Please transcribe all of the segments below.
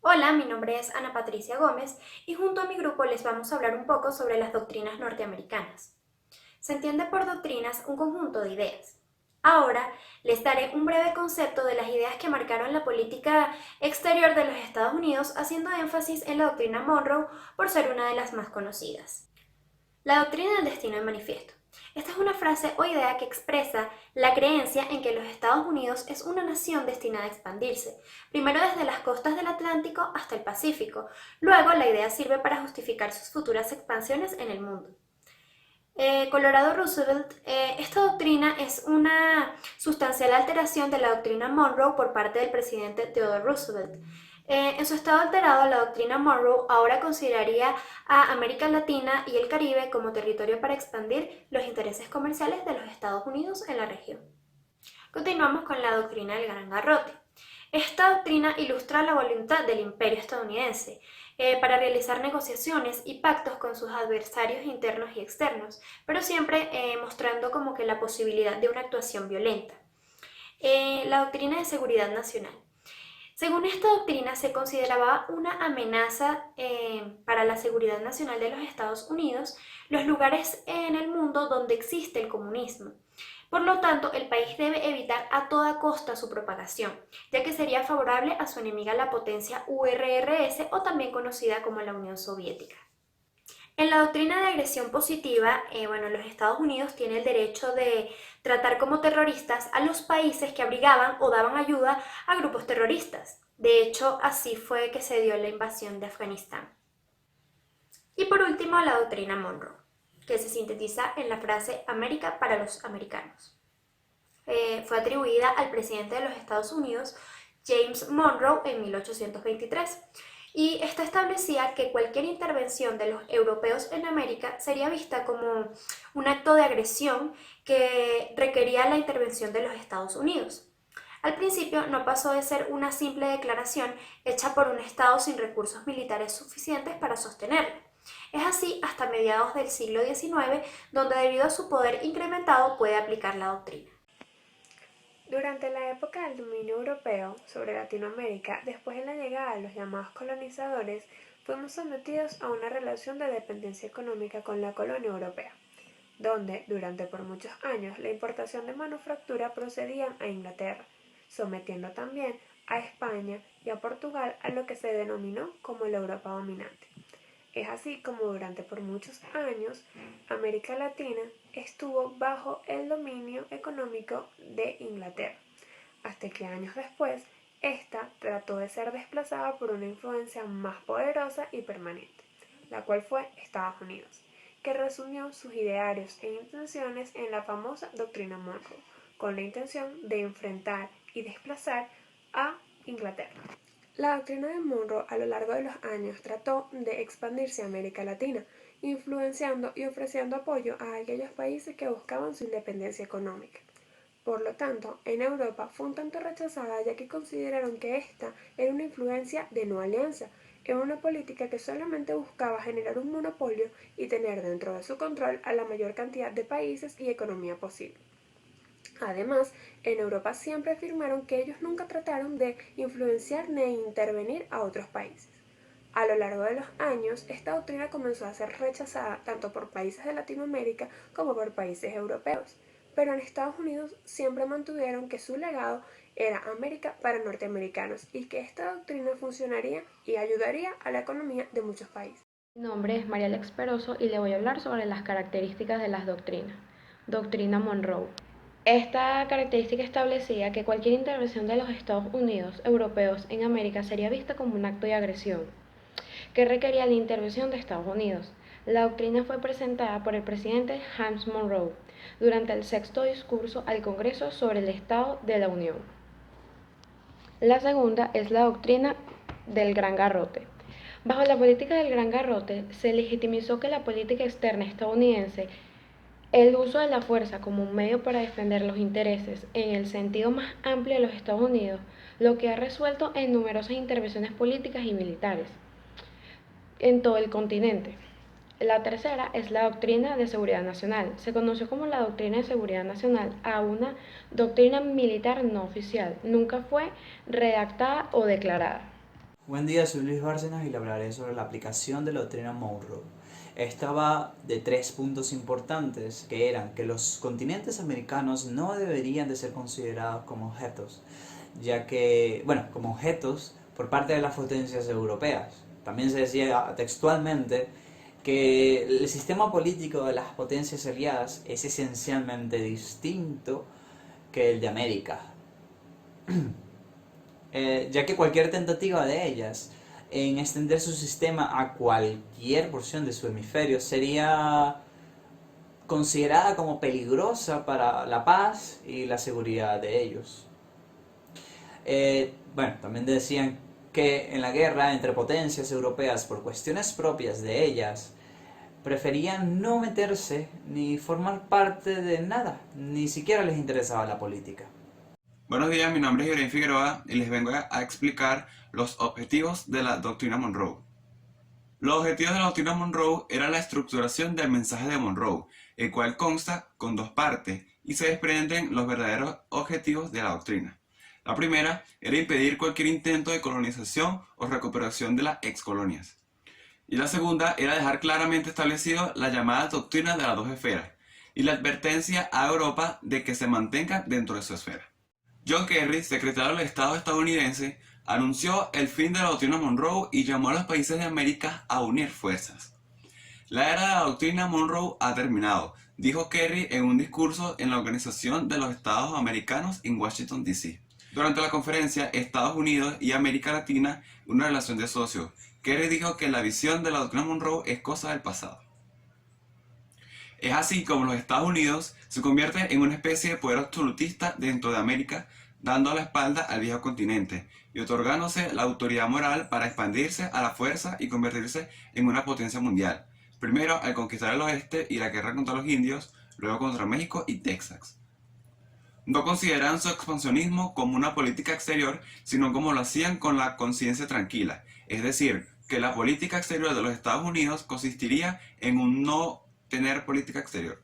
Hola, mi nombre es Ana Patricia Gómez y junto a mi grupo les vamos a hablar un poco sobre las doctrinas norteamericanas. Se entiende por doctrinas un conjunto de ideas. Ahora les daré un breve concepto de las ideas que marcaron la política exterior de los Estados Unidos, haciendo énfasis en la doctrina Monroe por ser una de las más conocidas. La doctrina del destino de manifiesto. Esta es una frase o idea que expresa la creencia en que los Estados Unidos es una nación destinada a expandirse, primero desde las costas del Atlántico hasta el Pacífico. Luego, la idea sirve para justificar sus futuras expansiones en el mundo. Colorado Roosevelt, esta doctrina es una sustancial alteración de la doctrina Monroe por parte del presidente Theodore Roosevelt. En su estado alterado, la doctrina Monroe ahora consideraría a América Latina y el Caribe como territorio para expandir los intereses comerciales de los Estados Unidos en la región. Continuamos con la doctrina del Gran Garrote. Esta doctrina ilustra la voluntad del imperio estadounidense para realizar negociaciones y pactos con sus adversarios internos y externos, pero siempre mostrando como que la posibilidad de una actuación violenta. La doctrina de seguridad nacional. Según esta doctrina, se consideraba una amenaza para la seguridad nacional de los Estados Unidos los lugares en el mundo donde existe el comunismo. Por lo tanto, el país debe evitar a toda costa su propagación, ya que sería favorable a su enemiga la potencia URSS o también conocida como la Unión Soviética. En la doctrina de agresión positiva, los Estados Unidos tienen el derecho de tratar como terroristas a los países que abrigaban o daban ayuda a grupos terroristas. De hecho, así fue que se dio la invasión de Afganistán. Y por último, la doctrina Monroe, que se sintetiza en la frase América para los americanos. Fue atribuida al presidente de los Estados Unidos, James Monroe, en 1823. Y esta establecía que cualquier intervención de los europeos en América sería vista como un acto de agresión que requería la intervención de los Estados Unidos. Al principio no pasó de ser una simple declaración hecha por un Estado sin recursos militares suficientes para sostenerla. Es así hasta mediados del siglo XIX, donde debido a su poder incrementado puede aplicar la doctrina. Durante la época del dominio europeo sobre Latinoamérica, después de la llegada de los llamados colonizadores, fuimos sometidos a una relación de dependencia económica con la colonia europea, donde, durante por muchos años, la importación de manufactura procedía a Inglaterra, sometiendo también a España y a Portugal a lo que se denominó como la Europa dominante. Es así como durante por muchos años América Latina estuvo bajo el dominio económico de Inglaterra, hasta que años después ésta trató de ser desplazada por una influencia más poderosa y permanente, la cual fue Estados Unidos, que resumió sus idearios e intenciones en la famosa doctrina Monroe, con la intención de enfrentar y desplazar a Inglaterra. La doctrina de Monroe a lo largo de los años trató de expandirse a América Latina, influenciando y ofreciendo apoyo a aquellos países que buscaban su independencia económica. Por lo tanto, en Europa fue un tanto rechazada ya que consideraron que esta era una influencia de no alianza, era una política que solamente buscaba generar un monopolio y tener dentro de su control a la mayor cantidad de países y economía posible. Además, en Europa siempre afirmaron que ellos nunca trataron de influenciar ni intervenir a otros países. A lo largo de los años, esta doctrina comenzó a ser rechazada tanto por países de Latinoamérica como por países europeos, pero en Estados Unidos siempre mantuvieron que su legado era América para norteamericanos y que esta doctrina funcionaría y ayudaría a la economía de muchos países. Mi nombre es María Alex Peroso y le voy a hablar sobre las características de las doctrinas. Doctrina Monroe. Esta característica establecía que cualquier intervención de los Estados Unidos europeos en América sería vista como un acto de agresión, que requería la intervención de Estados Unidos. La doctrina fue presentada por el presidente James Monroe durante el sexto discurso al Congreso sobre el Estado de la Unión. La segunda es la doctrina del Gran Garrote. Bajo la política del Gran Garrote, se legitimizó que la política externa estadounidense, el uso de la fuerza como un medio para defender los intereses en el sentido más amplio de los Estados Unidos, lo que ha resuelto en numerosas intervenciones políticas y militares en todo el continente. La tercera es la doctrina de seguridad nacional. Se conoció como la doctrina de seguridad nacional a una doctrina militar no oficial. Nunca fue redactada o declarada. Buen día, soy Luis Bárcenas y le hablaré sobre la aplicación de la doctrina Monroe. Esta va de 3 puntos importantes, que eran que los continentes americanos no deberían de ser considerados como objetos, ya que, bueno, como objetos por parte de las potencias europeas. También se decía textualmente que el sistema político de las potencias aliadas es esencialmente distinto que el de América, ya que cualquier tentativa de ellas en extender su sistema a cualquier porción de su hemisferio sería considerada como peligrosa para la paz y la seguridad de ellos. Bueno, también decían que en la guerra entre potencias europeas por cuestiones propias de ellas, preferían no meterse ni formar parte de nada, ni siquiera les interesaba la política. Buenos días, mi nombre es Ibrahim Figueroa y les vengo a explicar los objetivos de la doctrina Monroe. Los objetivos de la doctrina Monroe era la estructuración del mensaje de Monroe, el cual consta con 2 partes y se desprenden los verdaderos objetivos de la doctrina. La primera era impedir cualquier intento de colonización o recuperación de las excolonias. Y la segunda era dejar claramente establecido la llamada doctrina de las 2 esferas y la advertencia a Europa de que se mantenga dentro de su esfera. John Kerry, secretario del Estado estadounidense, anunció el fin de la doctrina Monroe y llamó a los países de América a unir fuerzas. La era de la doctrina Monroe ha terminado, dijo Kerry en un discurso en la Organización de los Estados Americanos en Washington, D.C. Durante la conferencia Estados Unidos y América Latina, una relación de socios, Kerry dijo que la visión de la doctrina Monroe es cosa del pasado. Es así como los Estados Unidos se convierten en una especie de poder absolutista dentro de América, dando la espalda al viejo continente y otorgándose la autoridad moral para expandirse a la fuerza y convertirse en una potencia mundial. Primero al conquistar el oeste y la guerra contra los indios, luego contra México y Texas. No consideran su expansionismo como una política exterior, sino como lo hacían con la conciencia tranquila, es decir, que la política exterior de los Estados Unidos consistiría en un no tener política exterior.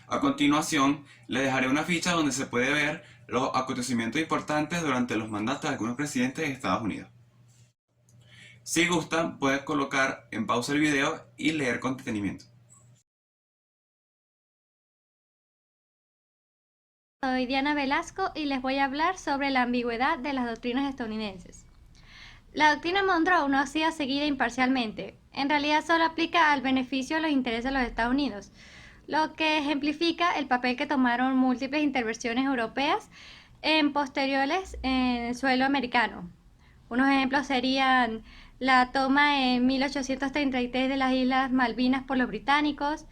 A continuación, le dejaré una ficha donde se puede ver los acontecimientos importantes durante los mandatos de algunos presidentes de Estados Unidos. Si gustan, pueden colocar en pausa el video y leer con detenimiento. Soy Diana Velasco y les voy a hablar sobre la ambigüedad de las doctrinas estadounidenses. La doctrina Monroe no ha sido seguida imparcialmente. En realidad solo aplica al beneficio de los intereses de los Estados Unidos, lo que ejemplifica el papel que tomaron múltiples intervenciones europeas en posteriores en el suelo americano. Unos ejemplos serían la toma en 1833 de las Islas Malvinas por los británicos,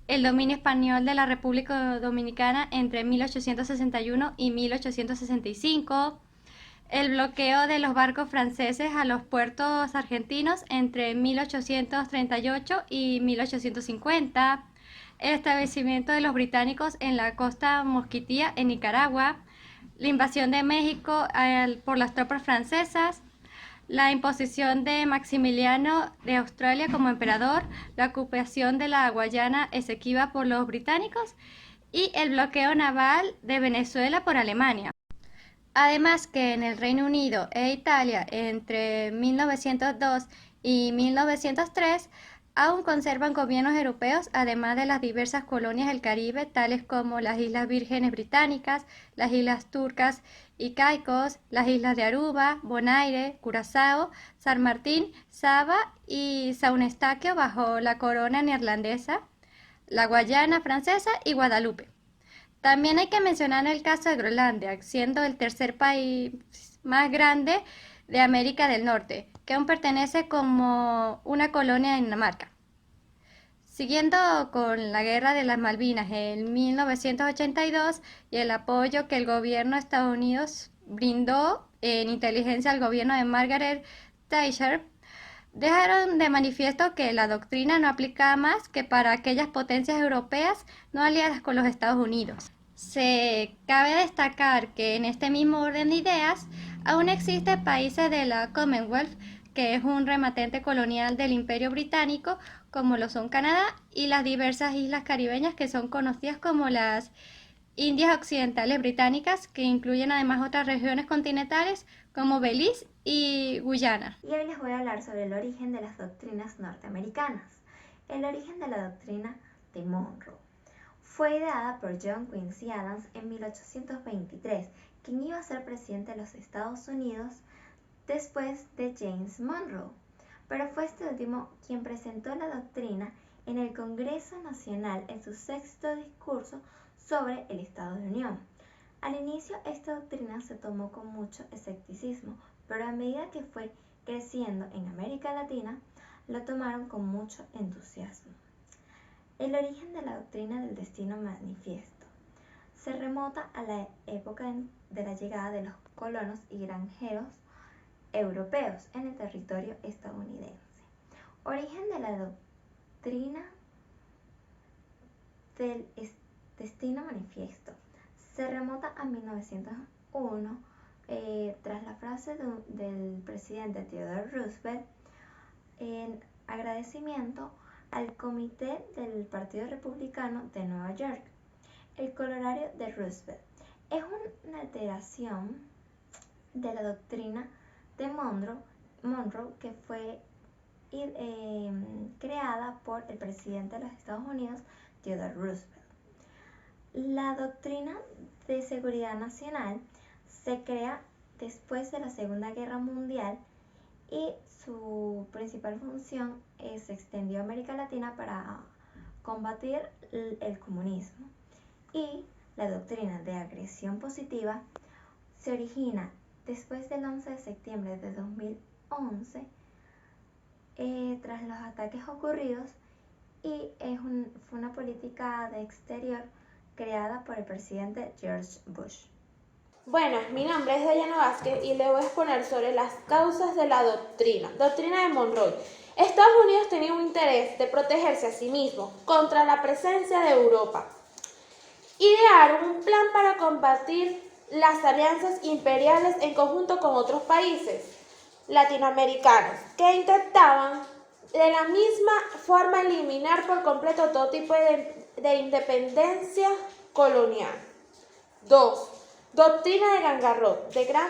el dominio español de la República Dominicana entre 1861 y 1865, el bloqueo de los barcos franceses a los puertos argentinos entre 1838 y 1850, el establecimiento de los británicos en la costa mosquitía en Nicaragua, la invasión de México por las tropas francesas, la imposición de Maximiliano de Australia como emperador, la ocupación de la Guayana Esequiba por los británicos y el bloqueo naval de Venezuela por Alemania. Además que en el Reino Unido e Italia entre 1902 y 1903 aún conservan gobiernos europeos, además de las diversas colonias del Caribe, tales como las Islas Vírgenes Británicas, las Islas Turcas y Caicos, las Islas de Aruba, Bonaire, Curazao, San Martín, Saba y São Eustáquio bajo la corona neerlandesa, la Guayana francesa y Guadalupe. También hay que mencionar el caso de Groenlandia, siendo el tercer país más grande de América del Norte, que aún pertenece como una colonia de Dinamarca. Siguiendo con la Guerra de las Malvinas en 1982 y el apoyo que el gobierno de Estados Unidos brindó en inteligencia al gobierno de Margaret Thatcher, dejaron de manifiesto que la doctrina no aplicaba más que para aquellas potencias europeas no aliadas con los Estados Unidos. Se cabe destacar que en este mismo orden de ideas aún existen países de la Commonwealth, que es un remanente colonial del Imperio Británico, como lo son Canadá y las diversas islas caribeñas que son conocidas como las Indias Occidentales Británicas, que incluyen además otras regiones continentales como Belice y Guyana. Y hoy les voy a hablar sobre el origen de las doctrinas norteamericanas. El origen de la doctrina de Monroe fue ideada por John Quincy Adams en 1823, quien iba a ser presidente de los Estados Unidos después de James Monroe, pero fue este último quien presentó la doctrina en el Congreso Nacional en su sexto discurso sobre el Estado de Unión. Al inicio esta doctrina se tomó con mucho escepticismo, pero a medida que fue creciendo en América Latina, lo tomaron con mucho entusiasmo. El origen de la doctrina del destino manifiesto se remonta a la época de la llegada de los colonos y granjeros europeos en el territorio estadounidense. Origen de la doctrina del destino manifiesto se remonta a 1901 tras la frase del presidente Theodore Roosevelt en agradecimiento al Comité del Partido Republicano de Nueva York. El corolario de Roosevelt es una alteración de la doctrina de Monroe que fue creada por el presidente de los Estados Unidos, Theodore Roosevelt. La doctrina de seguridad nacional se crea después de la Segunda Guerra Mundial y su principal función se extendió a América Latina para combatir el comunismo. Y la doctrina de agresión positiva se origina después del 11 de septiembre de 2011 tras los ataques ocurridos y fue una política de exterior creada por el presidente George Bush. Bueno, mi nombre es Dayana Vázquez y le voy a exponer sobre las causas de la doctrina de Monroe. Estados Unidos tenía un interés de protegerse a sí mismo contra la presencia de Europa. Idearon un plan para combatir las alianzas imperiales en conjunto con otros países latinoamericanos que intentaban de la misma forma eliminar por completo todo tipo de independencia colonial. 2. Doctrina de Gran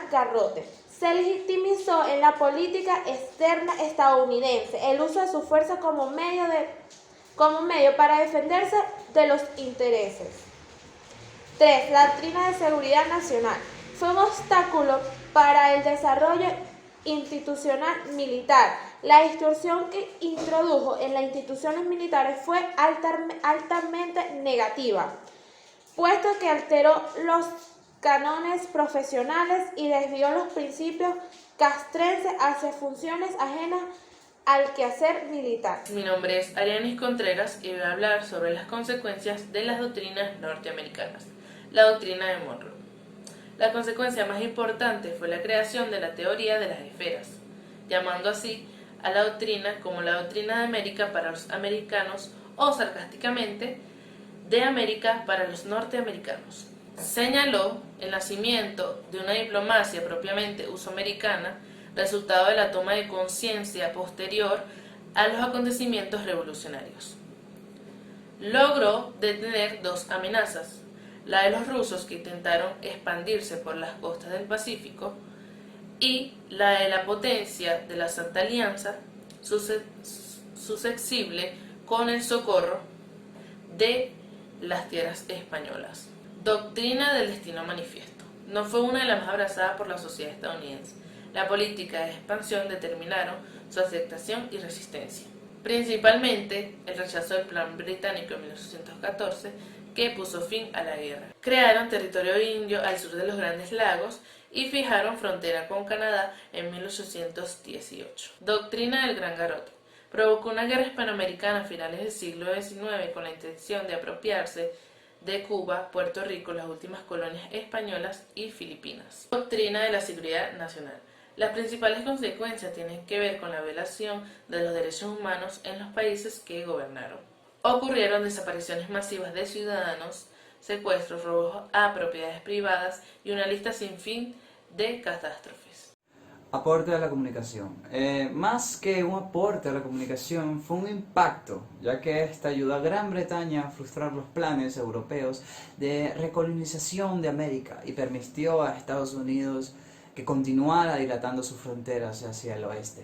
Garrote. Se legitimizó en la política externa estadounidense el uso de su fuerza como medio para defenderse de los intereses. 3. La doctrina de seguridad nacional. Fue un obstáculo para el desarrollo institucional militar. La distorsión que introdujo en las instituciones militares fue altamente negativa, puesto que alteró los cánones profesionales y desvió los principios castrenses hacia funciones ajenas al quehacer militar. Mi nombre es Arianis Contreras y voy a hablar sobre las consecuencias de las doctrinas norteamericanas. La doctrina de Monroe. La consecuencia más importante fue la creación de la teoría de las esferas, llamando así a la doctrina como la doctrina de América para los americanos o, sarcásticamente, de América para los norteamericanos. Señaló el nacimiento de una diplomacia propiamente usoamericana, resultado de la toma de conciencia posterior a los acontecimientos revolucionarios. Logró detener dos amenazas, la de los rusos que intentaron expandirse por las costas del Pacífico y la de la potencia de la Santa Alianza, susceptible con el socorro de las tierras españolas. Doctrina del destino manifiesto. No fue una de las más abrazadas por la sociedad estadounidense. La política de expansión determinaron su aceptación y resistencia. Principalmente el rechazo del plan británico en 1814, que puso fin a la guerra. Crearon territorio indio al sur de los Grandes Lagos y fijaron frontera con Canadá en 1818. Doctrina del Gran Garrote. Provocó una guerra hispanoamericana a finales del siglo XIX con la intención de apropiarse de Cuba, Puerto Rico, las últimas colonias españolas y Filipinas. Doctrina de la seguridad nacional. Las principales consecuencias tienen que ver con la violación de los derechos humanos en los países que gobernaron. Ocurrieron desapariciones masivas de ciudadanos, secuestros, robos a propiedades privadas y una lista sin fin de catástrofes. Aporte a la comunicación. Más que un aporte a la comunicación, fue un impacto, ya que esta ayudó a Gran Bretaña a frustrar los planes europeos de recolonización de América y permitió a Estados Unidos que continuara dilatando sus fronteras hacia el oeste.